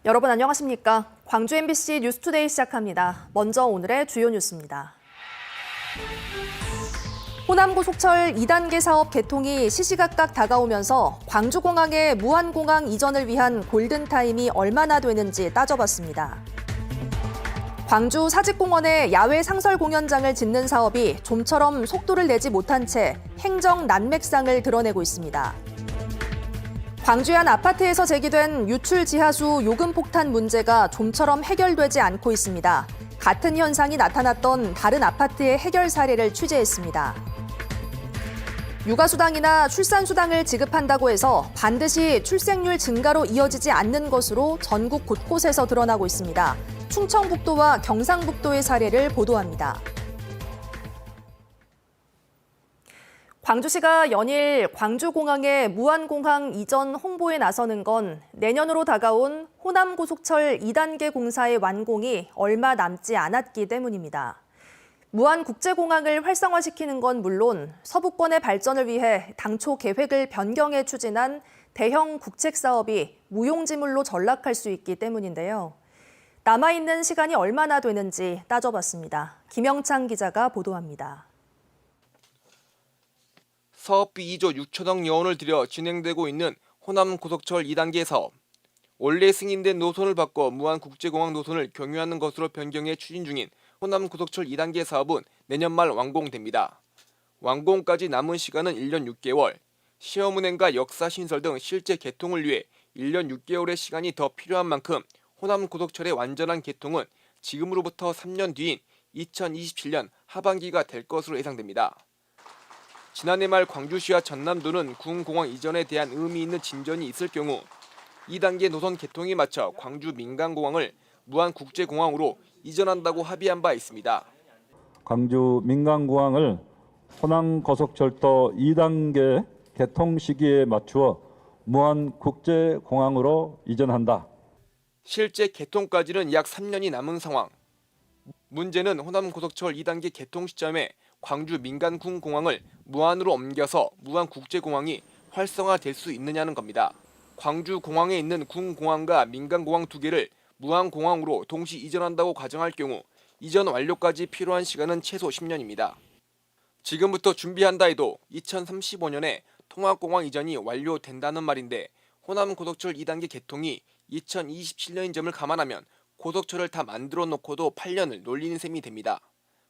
여러분 안녕하십니까? 광주 MBC 뉴스투데이 시작합니다. 먼저 오늘의 주요 뉴스입니다. 호남고속철 2단계 사업 개통이 시시각각 다가오면서 광주공항의 무안공항 이전을 위한 골든타임이 얼마나 되는지 따져봤습니다. 광주 사직공원에 야외 상설 공연장을 짓는 사업이 좀처럼 속도를 내지 못한 채 행정 난맥상을 드러내고 있습니다. 광주의 한 아파트에서 제기된 유출 지하수 요금 폭탄 문제가 좀처럼 해결되지 않고 있습니다. 같은 현상이 나타났던 다른 아파트의 해결 사례를 취재했습니다. 육아수당이나 출산수당을 지급한다고 해서 반드시 출생률 증가로 이어지지 않는 것으로 전국 곳곳에서 드러나고 있습니다. 충청북도와 경상북도의 사례를 보도합니다. 광주시가 연일 광주공항의 무안공항 이전 홍보에 나서는 건 내년으로 다가온 호남고속철 2단계 공사의 완공이 얼마 남지 않았기 때문입니다. 무안국제공항을 활성화시키는 건 물론 서부권의 발전을 위해 당초 계획을 변경해 추진한 대형 국책 사업이 무용지물로 전락할 수 있기 때문인데요. 남아있는 시간이 얼마나 되는지 따져봤습니다. 김영창 기자가 보도합니다. 사업비 2조 6천억 원을 들여 진행되고 있는 호남고속철 2단계 사업. 원래 승인된 노선을 바꿔 무안국제공항 노선을 경유하는 것으로 변경해 추진 중인 호남고속철 2단계 사업은 내년 말 완공됩니다. 완공까지 남은 시간은 1년 6개월. 시험운행과 역사 신설 등 실제 개통을 위해 1년 6개월의 시간이 더 필요한 만큼 호남고속철의 완전한 개통은 지금으로부터 3년 뒤인 2027년 하반기가 될 것으로 예상됩니다. 지난해 말 광주시와 전남도는 군공항 이전에 대한 의미 있는 진전이 있을 경우 2단계 노선 개통에 맞춰 광주 민간공항을 무안국제공항으로 이전한다고 합의한 바 있습니다. 광주 민간공항을 호남고속철도 2단계 개통 시기에 맞추어 무안국제공항으로 이전한다. 실제 개통까지는 약 3년이 남은 상황. 문제는 호남고속철 2단계 개통 시점에 광주 민간군공항을 무안으로 옮겨서 무안국제공항이 활성화될 수 있느냐는 겁니다. 광주 공항에 있는 군공항과 민간공항 두 개를 무안공항으로 동시 이전한다고 가정할 경우 이전 완료까지 필요한 시간은 최소 10년입니다. 지금부터 준비한다 해도 2035년에 통합공항 이전이 완료된다는 말인데 호남고속철 2단계 개통이 2027년인 점을 감안하면 고속철을 다 만들어 놓고도 8년을 놀리는 셈이 됩니다.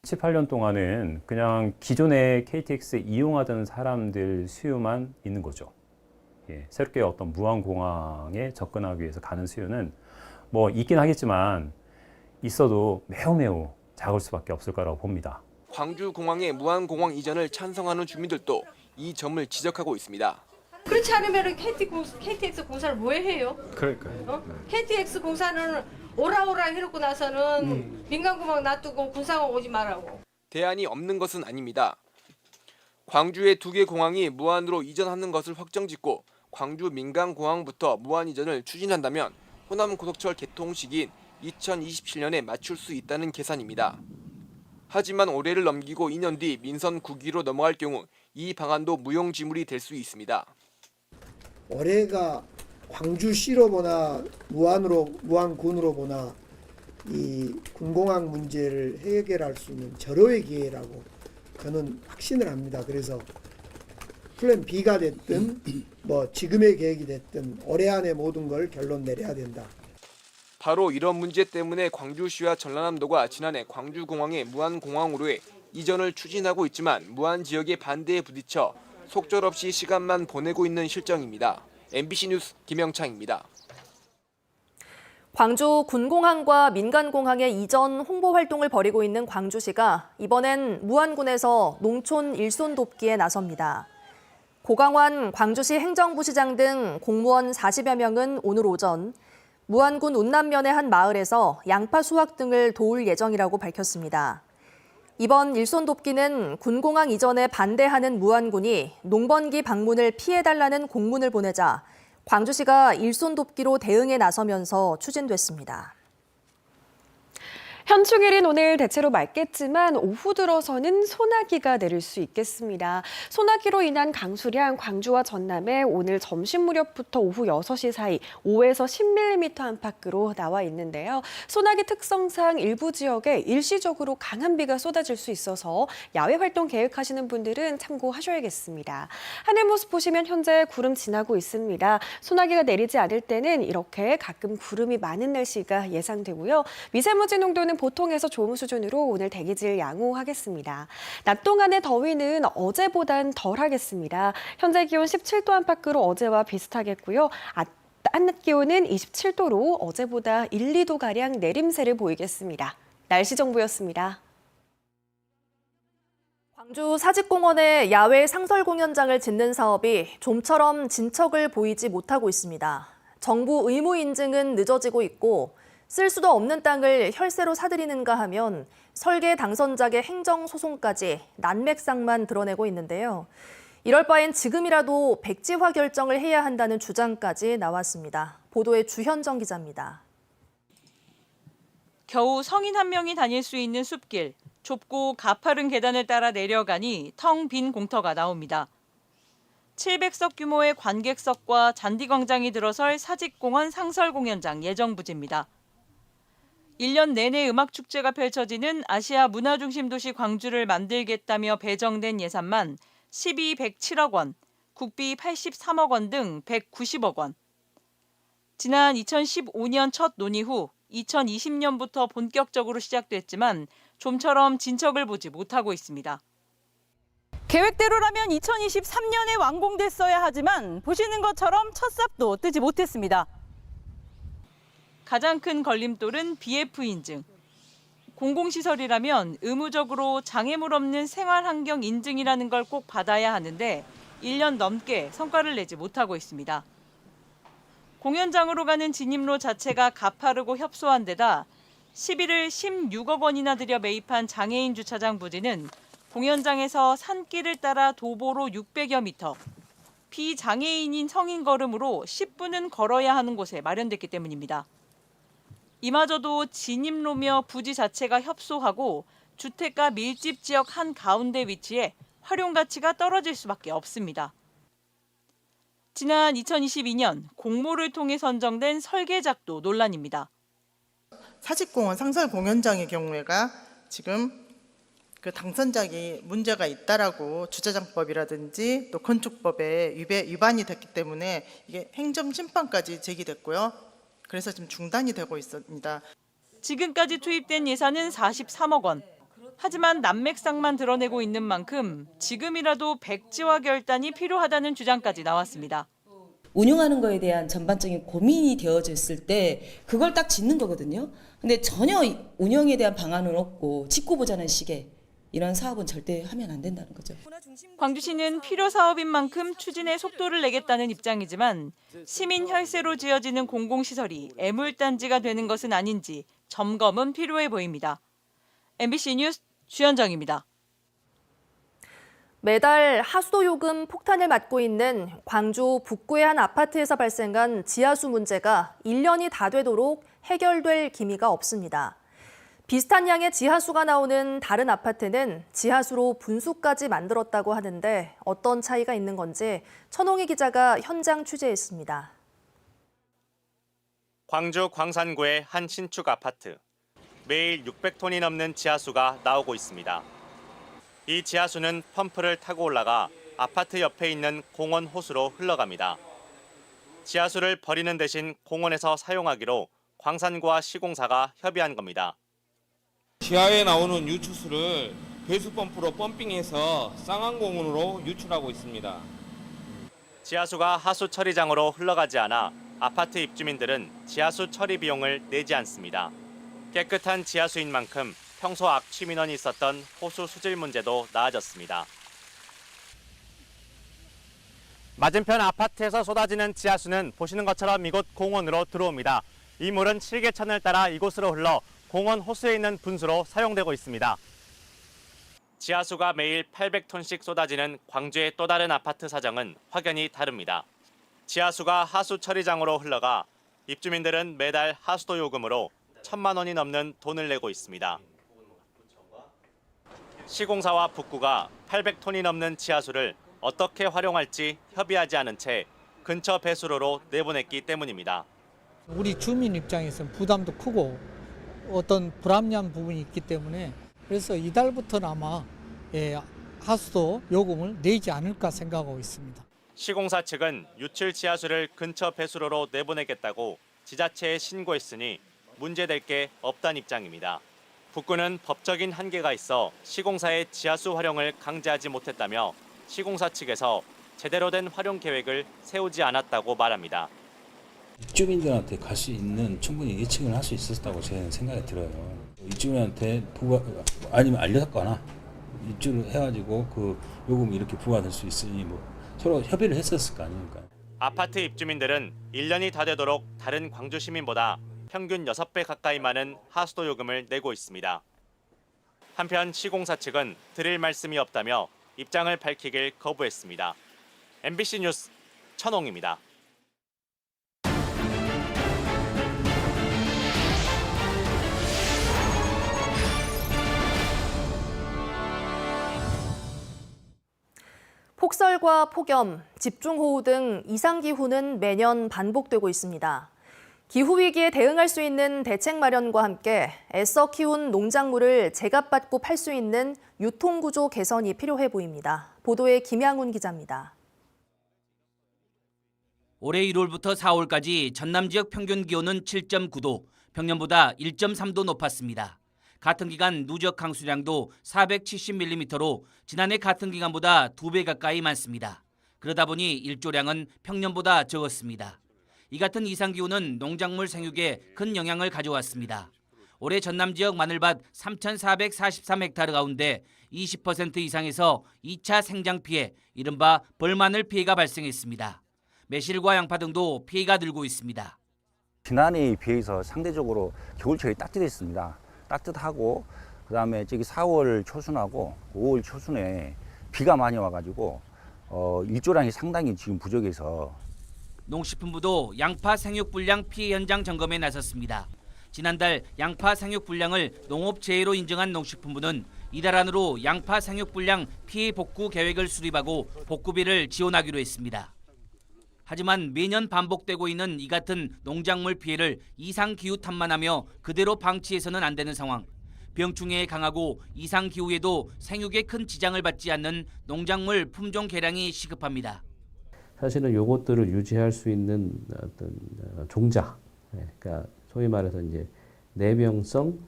7, 8년 동안은 그냥 기존의 KTX 이용하던 사람들 수요만 있는 거죠. 새롭게 어떤 무안공항에 접근하기 위해서 가는 수요는 뭐 있긴 하겠지만 있어도 매우 작을 수밖에 없을 거라고 봅니다. 광주공항의 무안공항 이전을 찬성하는 주민들도 이 점을 지적하고 있습니다. 그렇지 않으면 KTX 공사를 왜 해요? 그러니까요. KTX 공사는 오라 해놓고 나서는 민간공항 놔두고 군사공항 오지 말라고. 대안이 없는 것은 아닙니다. 광주의 두 개 공항이 무안으로 이전하는 것을 확정짓고 광주 민간공항부터 무안 이전을 추진한다면 호남고속철 개통 시기인 2027년에 맞출 수 있다는 계산입니다. 하지만 올해를 넘기고 2년 뒤 민선 9기로 넘어갈 경우 이 방안도 무용지물이 될 수 있습니다. 올해가 광주시로 보나 무안군으로 보나 이 군공항 문제를 해결할 수 있는 절호의 기회라고 저는 확신을 합니다. 그래서 플랜 B가 됐든 뭐 지금의 계획이 됐든 올해 안에 모든 걸 결론 내려야 된다. 바로 이런 문제 때문에 광주시와 전라남도가 지난해 광주공항의 무안공항으로의 이전을 추진하고 있지만 무안 지역의 반대에 부딪혀 속절없이 시간만 보내고 있는 실정입니다. MBC 뉴스 김영창입니다. 광주 군공항과 민간공항의 이전 홍보 활동을 벌이고 있는 광주시가 이번엔 무안군에서 농촌 일손 돕기에 나섭니다. 고강환 광주시 행정부시장 등 공무원 40여 명은 오늘 오전 무안군 운남면의 한 마을에서 양파 수확 등을 도울 예정이라고 밝혔습니다. 이번 일손 돕기는 군공항 이전에 반대하는 무안군이 농번기 방문을 피해달라는 공문을 보내자 광주시가 일손 돕기로 대응에 나서면서 추진됐습니다. 현충일인 오늘 대체로 맑겠지만 오후 들어서는 소나기가 내릴 수 있겠습니다. 소나기로 인한 강수량 광주와 전남에 오늘 점심 무렵부터 오후 6시 사이 5에서 10mm 안팎으로 나와 있는데요. 소나기 특성상 일부 지역에 일시적으로 강한 비가 쏟아질 수 있어서 야외 활동 계획하시는 분들은 참고하셔야겠습니다. 하늘 모습 보시면 현재 구름 지나고 있습니다. 소나기가 내리지 않을 때는 이렇게 가끔 구름이 많은 날씨가 예상되고요. 미세먼지 농도는 보통에서 좋은 수준으로 오늘 대기질 양호하겠습니다. 낮 동안의 더위는 어제보단 덜하겠습니다. 현재 기온 17도 안팎으로 어제와 비슷하겠고요. 낮 기온은 27도로 어제보다 1, 2도가량 내림세를 보이겠습니다. 날씨 정보였습니다. 광주 사직공원에 야외 상설 공연장을 짓는 사업이 좀처럼 진척을 보이지 못하고 있습니다. 정부 의무 인증은 늦어지고 있고 쓸 수도 없는 땅을 혈세로 사들이는가 하면 설계 당선작의 행정소송까지 난맥상만 드러내고 있는데요. 이럴 바엔 지금이라도 백지화 결정을 해야 한다는 주장까지 나왔습니다. 보도에 주현정 기자입니다. 겨우 성인 한 명이 다닐 수 있는 숲길, 좁고 가파른 계단을 따라 내려가니 텅 빈 공터가 나옵니다. 700석 규모의 관객석과 잔디광장이 들어설 사직공원 상설공연장 예정부지입니다. 1년 내내 음악축제가 펼쳐지는 아시아 문화중심도시 광주를 만들겠다며 배정된 예산만 시비 107억 원, 국비 83억 원 등 190억 원. 지난 2015년 첫 논의 후 2020년부터 본격적으로 시작됐지만 좀처럼 진척을 보지 못하고 있습니다. 계획대로라면 2023년에 완공됐어야 하지만 보시는 것처럼 첫 삽도 뜨지 못했습니다. 가장 큰 걸림돌은 BF 인증. 공공시설이라면 의무적으로 장애물 없는 생활환경 인증이라는 걸 꼭 받아야 하는데 1년 넘게 성과를 내지 못하고 있습니다. 공연장으로 가는 진입로 자체가 가파르고 협소한 데다 시비를 16억 원이나 들여 매입한 장애인 주차장 부지는 공연장에서 산길을 따라 도보로 600여 미터, 비장애인인 성인 걸음으로 10분은 걸어야 하는 곳에 마련됐기 때문입니다. 이마저도 진입로며 부지 자체가 협소하고 주택가 밀집 지역 한가운데 위치해 활용 가치가 떨어질 수밖에 없습니다. 지난 2022년 공모를 통해 선정된 설계작도 논란입니다. 사직공원 상설 공연장의 경우에가 지금 그 당선작이 문제가 있다라고 주차장법이라든지 또 건축법에 위반이 됐기 때문에 이게 행정심판까지 제기됐고요. 그래서 지금 중단이 되고 있습니다. 지금까지 투입된 예산은 43억 원. 하지만 난맥상만 드러내고 있는 만큼 지금이라도 백지화 결단이 필요하다는 주장까지 나왔습니다. 운영하는 거에 대한 전반적인 고민이 되어졌을 때 그걸 딱 짓는 거거든요. 근데 전혀 운영에 대한 방안은 없고 짓고 보자는 식의 이런 사업은 절대 하면 안 된다는 거죠. 광주시는 필요 사업인 만큼 추진에 속도를 내겠다는 입장이지만 시민 혈세로 지어지는 공공시설이 애물단지가 되는 것은 아닌지 점검은 필요해 보입니다. MBC 뉴스 주현정입니다. 매달 하수도 요금 폭탄을 맞고 있는 광주 북구의 한 아파트에서 발생한 지하수 문제가 1년이 다 되도록 해결될 기미가 없습니다. 비슷한 양의 지하수가 나오는 다른 아파트는 지하수로 분수까지 만들었다고 하는데 어떤 차이가 있는 건지 천홍희 기자가 현장 취재했습니다. 광주 광산구의 한 신축 아파트. 매일 600톤이 넘는 지하수가 나오고 있습니다. 이 지하수는 펌프를 타고 올라가 아파트 옆에 있는 공원 호수로 흘러갑니다. 지하수를 버리는 대신 공원에서 사용하기로 광산구와 시공사가 협의한 겁니다. 지하에 나오는 유출수를 배수펌프로 펌핑해서 쌍안공원으로 유출하고 있습니다. 지하수가 하수 처리장으로 흘러가지 않아 아파트 입주민들은 지하수 처리 비용을 내지 않습니다. 깨끗한 지하수인 만큼 평소 악취 민원이 있었던 호수 수질 문제도 나아졌습니다. 맞은편 아파트에서 쏟아지는 지하수는 보시는 것처럼 이곳 공원으로 들어옵니다. 이 물은 칠계천을 따라 이곳으로 흘러 공원 호수에 있는 분수로 사용되고 있습니다. 지하수가 매일 800톤씩 쏟아지는 광주의 또 다른 아파트 사정은 확연히 다릅니다. 지하수가 하수 처리장으로 흘러가 입주민들은 매달 하수도 요금으로 1,000만 원이 넘는 돈을 내고 있습니다. 시공사와 북구가 800톤이 넘는 지하수를 어떻게 활용할지 협의하지 않은 채 근처 배수로로 내보냈기 때문입니다. 우리 주민 입장에서는 부담도 크고 어떤 불합리한 부분이 있기 때문에 그래서 이달부터는 아마 하수도 요금을 내지 않을까 생각하고 있습니다. 시공사 측은 유출 지하수를 근처 배수로로 내보내겠다고 지자체에 신고했으니 문제될 게 없다는 입장입니다. 북구는 법적인 한계가 있어 시공사의 지하수 활용을 강제하지 못했다며 시공사 측에서 제대로 된 활용 계획을 세우지 않았다고 말합니다. 입주민들한테 갈 수 있는 충분히 예측을 할 수 있었다고 저는 생각이 들어요. 입주민한테 아니면 알렸거나 입주를 해가지고 그 요금이 이렇게 부과될 수 있으니 뭐 서로 협의를 했었을 거 아닙니까. 아파트 입주민들은 1년이 다 되도록 다른 광주 시민보다 평균 6배 가까이 많은 하수도 요금을 내고 있습니다. 한편 시공사 측은 드릴 말씀이 없다며 입장을 밝히길 거부했습니다. MBC 뉴스 천홍입니다. 폭설과 폭염, 집중호우 등 이상기후는 매년 반복되고 있습니다. 기후위기에 대응할 수 있는 대책 마련과 함께 애써 키운 농작물을 제값받고 팔 수 있는 유통구조 개선이 필요해 보입니다. 보도에 김양훈 기자입니다. 올해 1월부터 4월까지 전남 지역 평균 기온은 7.9도, 평년보다 1.3도 높았습니다. 같은 기간 누적 강수량도 470mm로 지난해 같은 기간보다 2배 가까이 많습니다. 그러다 보니 일조량은 평년보다 적었습니다. 이 같은 이상기후는 농작물 생육에 큰 영향을 가져왔습니다. 올해 전남 지역 마늘밭 3,443헥타르 가운데 20% 이상에서 2차 생장 피해, 이른바 벌마늘 피해가 발생했습니다. 매실과 양파 등도 피해가 늘고 있습니다. 지난해에 비해서 상대적으로 겨울철이 따뜻했습니다. 따뜻하고 그다음에 저기 4월 초순하고 5월 초순에 비가 많이 와가지고 일조량이 상당히 지금 부족해서 농식품부도 양파 생육 불량 피해 현장 점검에 나섰습니다. 지난달 양파 생육 불량을 농업재해로 인정한 농식품부는 이달 안으로 양파 생육 불량 피해 복구 계획을 수립하고 복구비를 지원하기로 했습니다. 하지만 매년 반복되고 있는 이 같은 농작물 피해를 이상기후 탓만 하며 그대로 방치해서는 안 되는 상황. 병충해에 강하고 이상기후에도 생육에 큰 지장을 받지 않는 농작물 품종 개량이 시급합니다. 사실은 요것들을 유지할 수 있는 어떤 종자, 그러니까 소위 말해서 이제 내병성,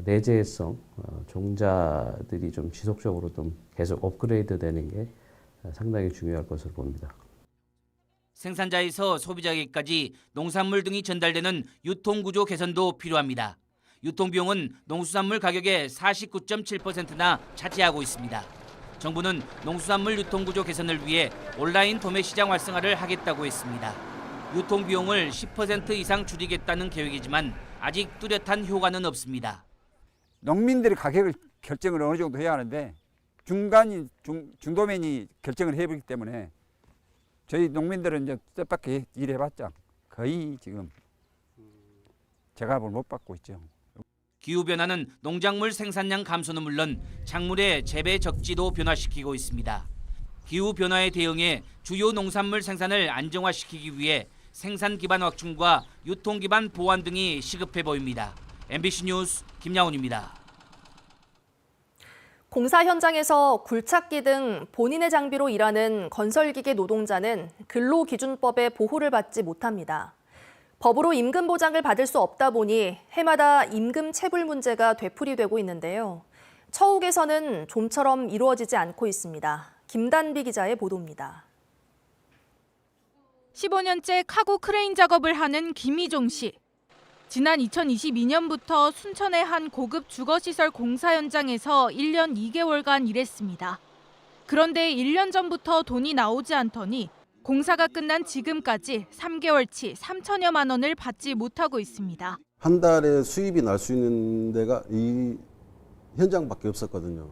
내재성 종자들이 좀 지속적으로 좀 계속 업그레이드 되는 게 상당히 중요할 것으로 봅니다. 생산자에서 소비자에게까지 농산물 등이 전달되는 유통구조 개선도 필요합니다. 유통비용은 농수산물 가격의 49.7%나 차지하고 있습니다. 정부는 농수산물 유통구조 개선을 위해 온라인 도매 시장 활성화를 하겠다고 했습니다. 유통비용을 10% 이상 줄이겠다는 계획이지만 아직 뚜렷한 효과는 없습니다. 농민들이 가격을 결정을 어느 정도 해야 하는데 중도면이 결정을 해버리기 때문에 저희 농민들은 이제 뜻밖의 일해봤자 거의 지금 제값을 못 받고 있죠. 기후변화는 농작물 생산량 감소는 물론 작물의 재배 적지도 변화시키고 있습니다. 기후변화에 대응해 주요 농산물 생산을 안정화시키기 위해 생산 기반 확충과 유통 기반 보완 등이 시급해 보입니다. MBC 뉴스 김양훈입니다. 공사 현장에서 굴착기 등 본인의 장비로 일하는 건설기계 노동자는 근로기준법의 보호를 받지 못합니다. 법으로 임금 보장을 받을 수 없다 보니 해마다 임금 체불 문제가 되풀이되고 있는데요. 처우 개선은 좀처럼 이루어지지 않고 있습니다. 김단비 기자의 보도입니다. 15년째 카고 크레인 작업을 하는 김희종 씨. 지난 2022년부터 순천의 한 고급 주거시설 공사 현장에서 1년 2개월간 일했습니다. 그런데 1년 전부터 돈이 나오지 않더니 공사가 끝난 지금까지 3개월치 3천여만 원을 받지 못하고 있습니다. 한 달에 수입이 날 수 있는 데가 이 현장밖에 없었거든요.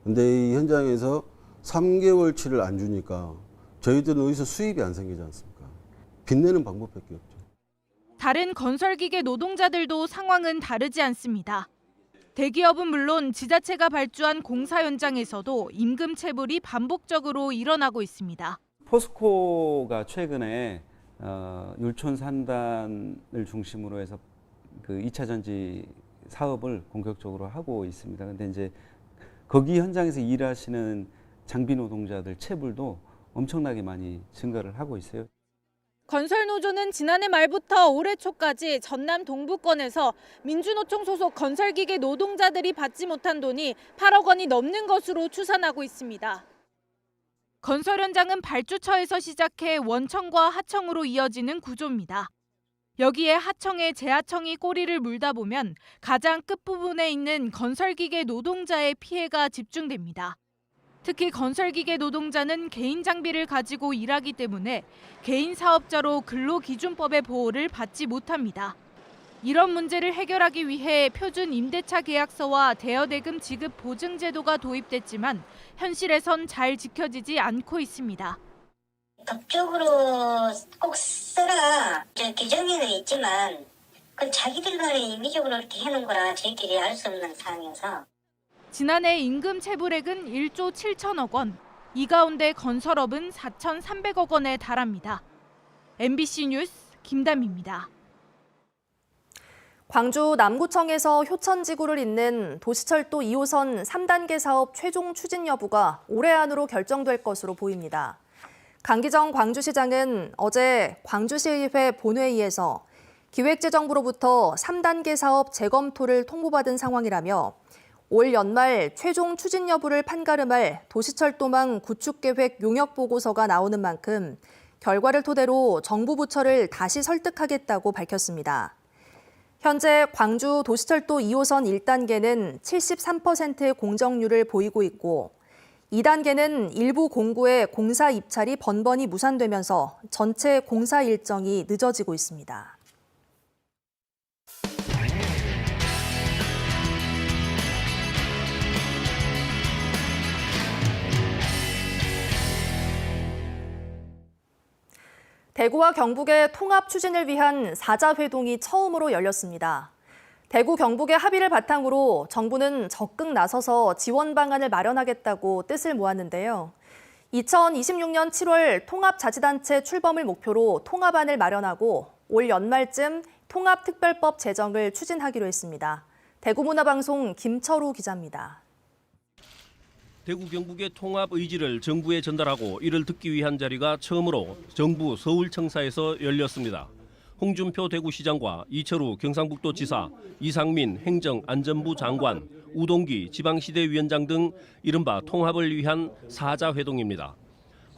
근데 이 현장에서 3개월치를 안 주니까 저희들은 어디서 수입이 안 생기지 않습니까? 빚내는 방법밖에 없죠. 다른 건설기계 노동자들도 상황은 다르지 않습니다. 대기업은 물론 지자체가 발주한 공사 현장에서도 임금 체불이 반복적으로 일어나고 있습니다. 포스코가 최근에 율촌 산단을 중심으로 해서 그 2차 전지 사업을 본격적으로 하고 있습니다. 근데 이제 거기 현장에서 일하시는 장비 노동자들 체불도 엄청나게 많이 증가를 하고 있어요. 건설노조는 지난해 말부터 올해 초까지 전남 동부권에서 민주노총 소속 건설기계 노동자들이 받지 못한 돈이 8억 원이 넘는 것으로 추산하고 있습니다. 건설 현장은 발주처에서 시작해 원청과 하청으로 이어지는 구조입니다. 여기에 하청에 재하청이 꼬리를 물다 보면 가장 끝부분에 있는 건설기계 노동자의 피해가 집중됩니다. 특히 건설기계 노동자는 개인 장비를 가지고 일하기 때문에 개인 사업자로 근로기준법의 보호를 받지 못합니다. 이런 문제를 해결하기 위해 표준 임대차 계약서와 대여대금 지급 보증 제도가 도입됐지만 현실에선 잘 지켜지지 않고 있습니다. 법적으로 꼭 써라 규정에는 있지만 그건 자기들 간에 임의적으로 이렇게 해놓은 거라 저희들이 알 수 없는 상황이어서. 지난해 임금 체불액은 1조 7천억 원, 이 가운데 건설업은 4,300억 원에 달합니다. MBC 뉴스 김담입니다. 광주 남구청에서 효천지구를 잇는 도시철도 2호선 3단계 사업 최종 추진 여부가 올해 안으로 결정될 것으로 보입니다. 강기정 광주시장은 어제 광주시의회 본회의에서 기획재정부로부터 3단계 사업 재검토를 통보받은 상황이라며 올 연말 최종 추진 여부를 판가름할 도시철도망 구축계획 용역보고서가 나오는 만큼 결과를 토대로 정부 부처를 다시 설득하겠다고 밝혔습니다. 현재 광주 도시철도 2호선 1단계는 73%의 공정률을 보이고 있고 2단계는 일부 공구의 공사 입찰이 번번이 무산되면서 전체 공사 일정이 늦어지고 있습니다. 대구와 경북의 통합 추진을 위한 사자회동이 처음으로 열렸습니다. 대구 경북의 합의를 바탕으로 정부는 적극 나서서 지원 방안을 마련하겠다고 뜻을 모았는데요. 2026년 7월 통합자치단체 출범을 목표로 통합안을 마련하고 올 연말쯤 통합특별법 제정을 추진하기로 했습니다. 대구문화방송 김철우 기자입니다. 대구 경북의 통합 의지를 정부에 전달하고 이를 듣기 위한 자리가 처음으로 정부 서울청사에서 열렸습니다. 홍준표 대구시장과 이철우 경상북도지사, 이상민 행정안전부 장관, 우동기 지방시대위원장 등 이른바 통합을 위한 사자회동입니다.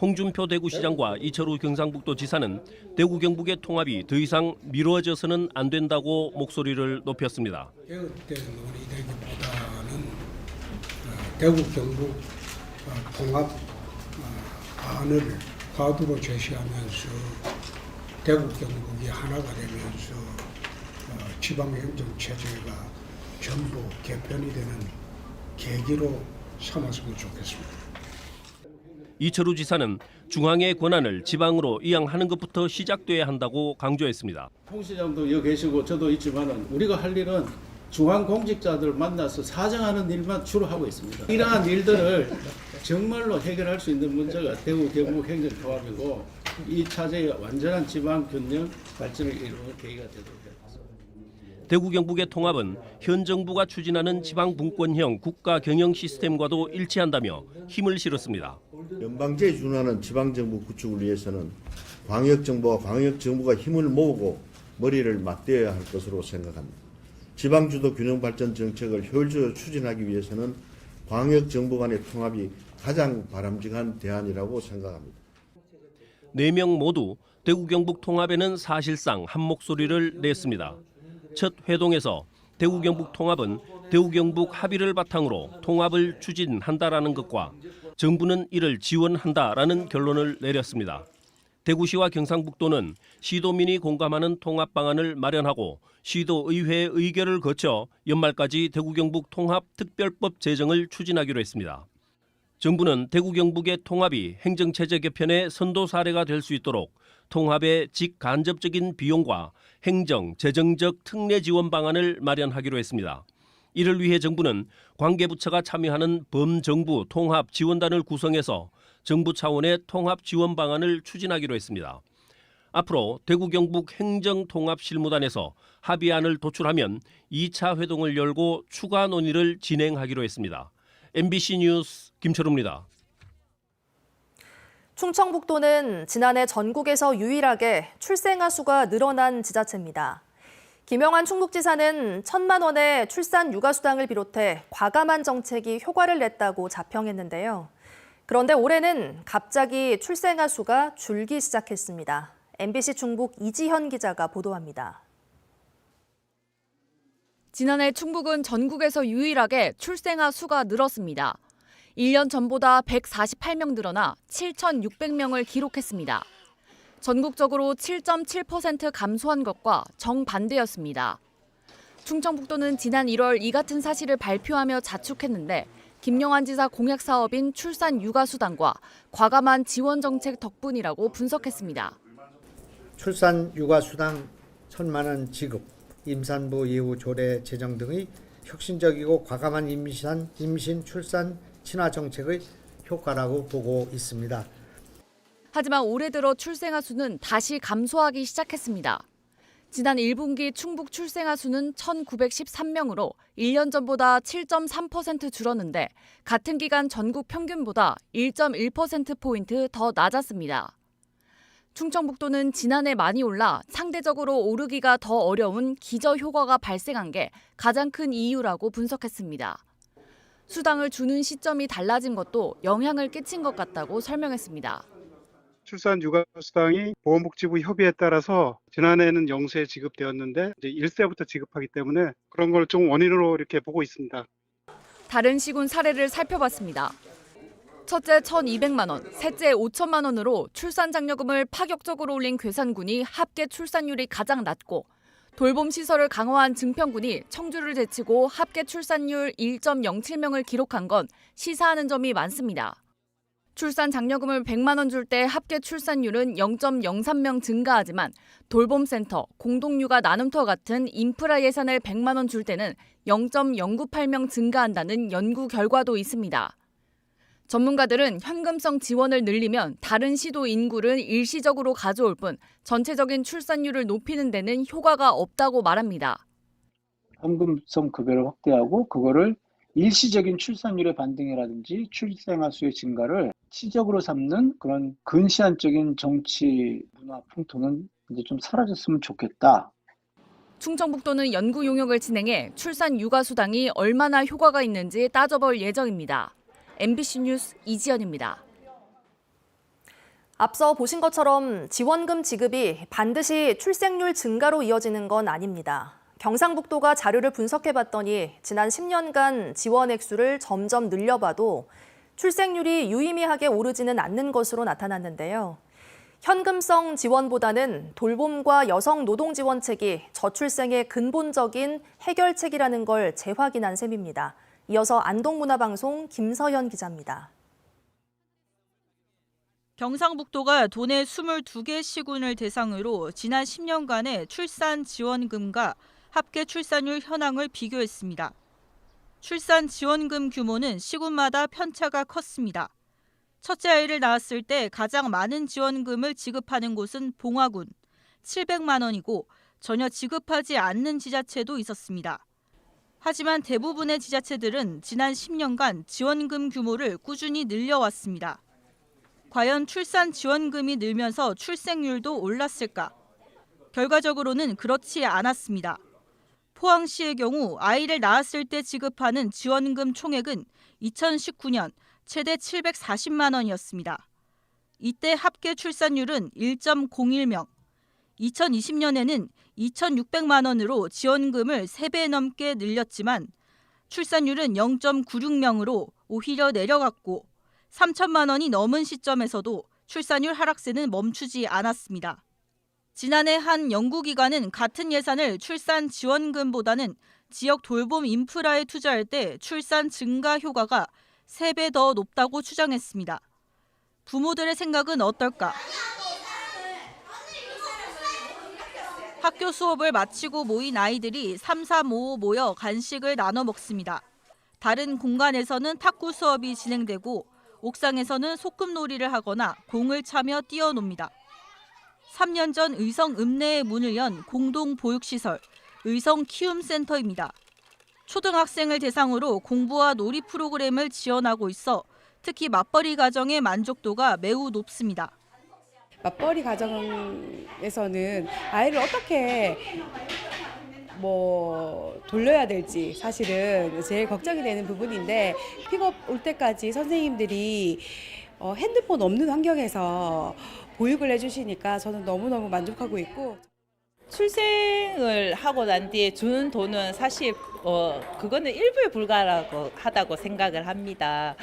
홍준표 대구시장과 이철우 경상북도지사는 대구 경북의 통합이 더 이상 미뤄져서는 안 된다고 목소리를 높였습니다. 개혁된 논의되기보다는 대구 경북 통합 안을 화두로 제시하면서 대구 경북이 하나가 되면서 지방행정체제가 전부 개편이 되는 계기로 삼았으면 좋겠습니다. 이철우 지사는 중앙의 권한을 지방으로 이양하는 것부터 시작돼야 한다고 강조했습니다. 홍 시장도 여기 계시고 저도 있지만 우리가 할 일은 중앙 공직자들 만나서 사정하는 일만 주로 하고 있습니다. 이러한 일들을 정말로 해결할 수 있는 문제가 대구 경북 행정통합이고 이 차제의 완전한 지방 균형 발전을 이루는 계기가 되도록 하겠습니다. 대구 경북의 통합은 현 정부가 추진하는 지방 분권형 국가 경영 시스템과도 일치한다며 힘을 실었습니다. 연방제에 준하는 지방정부 구축을 위해서는 광역정부와 광역정부가 힘을 모으고 머리를 맞대어야 할 것으로 생각합니다. 지방주도 균형발전 정책을 효율적으로 추진하기 위해서는 광역정부 간의 통합이 가장 바람직한 대안이라고 생각합니다. 4명 모두 대구 경북 통합에는 사실상 한 목소리를 냈습니다. 첫 회동에서 대구 경북 통합은 대구 경북 합의를 바탕으로 통합을 추진한다라는 것과 정부는 이를 지원한다라는 결론을 내렸습니다. 대구시와 경상북도는 시도민이 공감하는 통합 방안을 마련하고 시도의회 의결을 거쳐 연말까지 대구 경북 통합특별법 제정을 추진하기로 했습니다. 정부는 대구 경북의 통합이 행정체제 개편의 선도 사례가 될 수 있도록 통합의 직간접적인 비용과 행정, 재정적 특례 지원 방안을 마련하기로 했습니다. 이를 위해 정부는 관계부처가 참여하는 범정부 통합 지원단을 구성해서 정부 차원의 통합 지원 방안을 추진하기로 했습니다. 앞으로 대구 경북 행정통합실무단에서 합의안을 도출하면 2차 회동을 열고 추가 논의를 진행하기로 했습니다. MBC 뉴스 김철우입니다. 충청북도는 지난해 전국에서 유일하게 출생아 수가 늘어난 지자체입니다. 김영환 충북지사는 1,000만 원의 출산 육아수당을 비롯해 과감한 정책이 효과를 냈다고 자평했는데요. 그런데 올해는 갑자기 출생아 수가 줄기 시작했습니다. MBC 충북 이지현 기자가 보도합니다. 지난해 충북은 전국에서 유일하게 출생아 수가 늘었습니다. 1년 전보다 148명 늘어나 7,600명을 기록했습니다. 전국적으로 7.7% 감소한 것과 정반대였습니다. 충청북도는 지난 1월 이 같은 사실을 발표하며 자축했는데 김영환 지사 공약 사업인 출산 육아수당과 과감한 지원 정책 덕분이라고 분석했습니다. 출산 육아수당 1,000만 원 지급, 임산부 예우 조례 제정 등의 혁신적이고 과감한 임신 출산 친화 정책의 효과라고 보고 있습니다. 하지만 올해 들어 출생아 수는 다시 감소하기 시작했습니다. 지난 1분기 충북 출생아 수는 1,913명으로 1년 전보다 7.3% 줄었는데 같은 기간 전국 평균보다 1.1%포인트 더 낮았습니다. 충청북도는 지난해 많이 올라 상대적으로 오르기가 더 어려운 기저효과가 발생한 게 가장 큰 이유라고 분석했습니다. 수당을 주는 시점이 달라진 것도 영향을 끼친 것 같다고 설명했습니다. 출산 육아수당이 보건복지부 협의에 따라서 지난해에는 0세 지급되었는데 이제 1세부터 지급하기 때문에 그런 걸 좀 원인으로 이렇게 보고 있습니다. 다른 시군 사례를 살펴봤습니다. 첫째 1,200만 원, 셋째 5천만 원으로 출산 장려금을 파격적으로 올린 괴산군이 합계 출산율이 가장 낮고 돌봄 시설을 강화한 증평군이 청주를 제치고 합계 출산율 1.07명을 기록한 건 시사하는 점이 많습니다. 출산 장려금을 100만 원 줄 때 합계 출산율은 0.03명 증가하지만 돌봄센터, 공동육아 나눔터 같은 인프라 예산을 100만 원 줄 때는 0.098명 증가한다는 연구 결과도 있습니다. 전문가들은 현금성 지원을 늘리면 다른 시도 인구를 일시적으로 가져올 뿐 전체적인 출산율을 높이는 데는 효과가 없다고 말합니다. 현금성 급여를 확대하고 그거를 일시적인 출산율의 반등이라든지 출생아 수의 증가를 시적으로 삼는 그런 근시안적인 정치 문화 풍토는 이제 좀 사라졌으면 좋겠다. 충청북도는 연구 용역을 진행해 출산 육아수당이 얼마나 효과가 있는지 따져볼 예정입니다. MBC 뉴스 이지연입니다. 앞서 보신 것처럼 지원금 지급이 반드시 출생률 증가로 이어지는 건 아닙니다. 경상북도가 자료를 분석해봤더니 지난 10년간 지원 액수를 점점 늘려봐도 출생률이 유의미하게 오르지는 않는 것으로 나타났는데요. 현금성 지원보다는 돌봄과 여성 노동 지원책이 저출생의 근본적인 해결책이라는 걸 재확인한 셈입니다. 이어서 안동문화방송 김서현 기자입니다. 경상북도가 도내 22개 시군을 대상으로 지난 10년간의 출산 지원금과 합계 출산율 현황을 비교했습니다. 출산 지원금 규모는 시군마다 편차가 컸습니다. 첫째 아이를 낳았을 때 가장 많은 지원금을 지급하는 곳은 봉화군, 700만 원이고 전혀 지급하지 않는 지자체도 있었습니다. 하지만 대부분의 지자체들은 지난 10년간 지원금 규모를 꾸준히 늘려왔습니다. 과연 출산 지원금이 늘면서 출생률도 올랐을까? 결과적으로는 그렇지 않았습니다. 포항시의 경우 아이를 낳았을 때 지급하는 지원금 총액은 2019년 최대 740만 원이었습니다. 이때 합계 출산율은 1.01명, 2020년에는 2,600만 원으로 지원금을 3배 넘게 늘렸지만 출산율은 0.96명으로 오히려 내려갔고 3천만 원이 넘은 시점에서도 출산율 하락세는 멈추지 않았습니다. 지난해 한 연구기관은 같은 예산을 출산 지원금보다는 지역 돌봄 인프라에 투자할 때 출산 증가 효과가 3배 더 높다고 추정했습니다. 부모들의 생각은 어떨까? 학교 수업을 마치고 모인 아이들이 3-3-5 모여 간식을 나눠 먹습니다. 다른 공간에서는 탁구 수업이 진행되고 옥상에서는 소꿉놀이를 하거나 공을 차며 뛰어놉니다. 3년 전 의성 읍내에 문을 연 공동보육시설 의성키움센터입니다. 초등학생을 대상으로 공부와 놀이 프로그램을 지원하고 있어 특히 맞벌이 가정의 만족도가 매우 높습니다. 맞벌이 가정에서는 아이를 어떻게 돌려야 될지 사실은 제일 걱정이 되는 부분인데 픽업 올 때까지 선생님들이 핸드폰 없는 환경에서 보육을 해주시니까 저는 너무너무 만족하고 있고 출생을 하고 난 뒤에 주는 돈은 사실 그거는 일부에 불과하다고 생각을 합니다.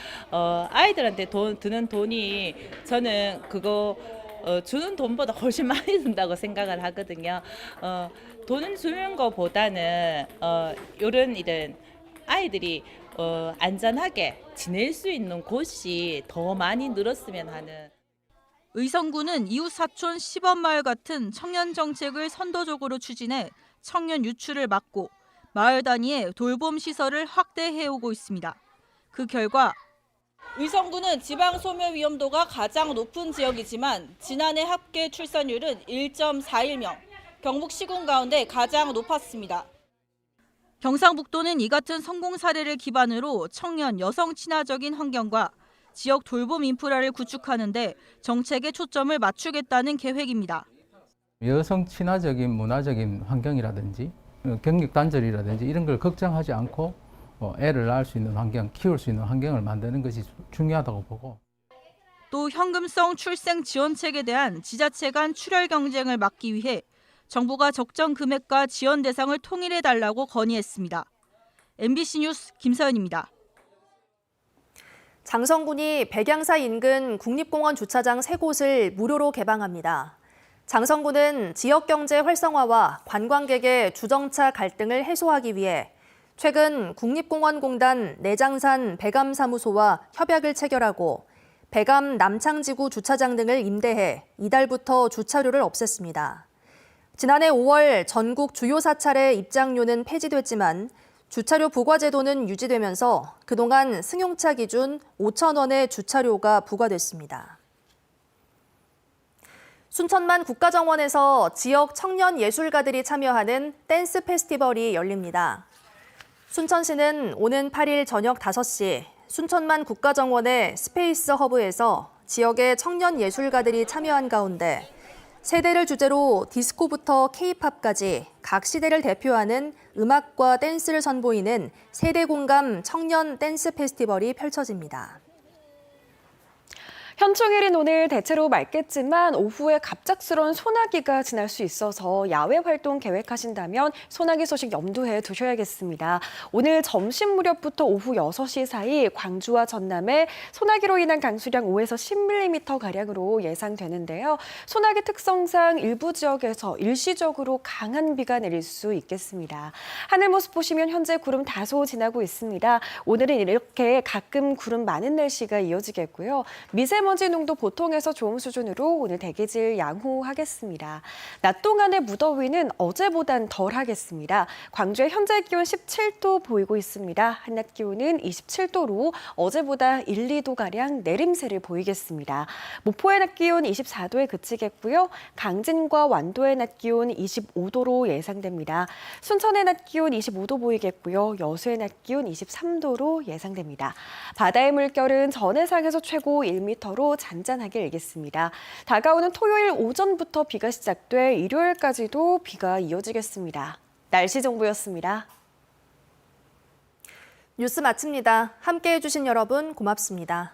아이들한테 드는 돈이 저는 그거 주는 돈보다 훨씬 많이 든다고 생각을 하거든요. 돈을 주는 것보다는 이런 일은 아이들이 안전하게 지낼 수 있는 곳이 더 많이 늘었으면 하는. 의성구는 이웃 사촌 시범마을 같은 청년 정책을 선도적으로 추진해 청년 유출을 막고 마을 단위의 돌봄 시설을 확대해오고 있습니다. 그 결과 의성구는 지방 소멸 위험도가 가장 높은 지역이지만 지난해 합계 출산율은 1.41명, 경북 시군 가운데 가장 높았습니다. 경상북도는 이 같은 성공 사례를 기반으로 청년 여성 친화적인 환경과 지역 돌봄 인프라를 구축하는 데 정책의 초점을 맞추겠다는 계획입니다. 여성 친화적인 문화적인 환경이라든지 경력 단절이라든지 이런 걸 걱정하지 않고 애를 낳을 수 있는 환경, 키울 수 있는 환경을 만드는 것이 중요하다고 보고. 또 현금성 출생 지원책에 대한 지자체 간 출혈 경쟁을 막기 위해 정부가 적정 금액과 지원 대상을 통일해달라고 건의했습니다. MBC 뉴스 김서연입니다. 장성군이 백양사 인근 국립공원 주차장 3곳을 무료로 개방합니다. 장성군은 지역경제 활성화와 관광객의 주정차 갈등을 해소하기 위해 최근 국립공원공단 내장산 백암사무소와 협약을 체결하고 백암 남창지구 주차장 등을 임대해 이달부터 주차료를 없앴습니다. 지난해 5월 전국 주요 사찰의 입장료는 폐지됐지만 주차료 부과제도는 유지되면서 그동안 승용차 기준 5,000원의 주차료가 부과됐습니다. 순천만 국가정원에서 지역 청년 예술가들이 참여하는 댄스 페스티벌이 열립니다. 순천시는 오는 8일 저녁 5시 순천만 국가정원의 스페이스 허브에서 지역의 청년 예술가들이 참여한 가운데 세대를 주제로 디스코부터 K-팝까지 각 시대를 대표하는 음악과 댄스를 선보이는 세대 공감 청년 댄스 페스티벌이 펼쳐집니다. 현충일인 오늘 대체로 맑겠지만 오후에 갑작스러운 소나기가 지날 수 있어서 야외 활동 계획하신다면 소나기 소식 염두에 두셔야겠습니다. 오늘 점심 무렵부터 오후 6시 사이 광주와 전남에 소나기로 인한 강수량 5에서 10mm가량으로 예상되는데요. 소나기 특성상 일부 지역에서 일시적으로 강한 비가 내릴 수 있겠습니다. 하늘 모습 보시면 현재 구름 다소 지나고 있습니다. 오늘은 이렇게 가끔 구름 많은 날씨가 이어지겠고요. 미세먼지 농도 보통에서 좋은 수준으로 오늘 대기질 양호하겠습니다. 낮 동안의 무더위는 어제보단 덜하겠습니다. 광주의 현재 기온 17도 보이고 있습니다. 한낮 기온은 27도로 어제보다 1, 2도가량 내림세를 보이겠습니다. 목포의 낮 기온 24도에 그치겠고요. 강진과 완도의 낮 기온 25도로 예상됩니다. 순천의 낮 기온 25도 보이겠고요. 여수의 낮 기온 23도로 예상됩니다. 바다의 물결은 전해상에서 최고 1m로 잔잔하게 일겠습니다. 다가오는 토요일 오전부터 비가 시작돼 일요일까지도 비가 이어지겠습니다. 날씨 정보였습니다. 뉴스 마칩니다. 함께해 주신 여러분 고맙습니다.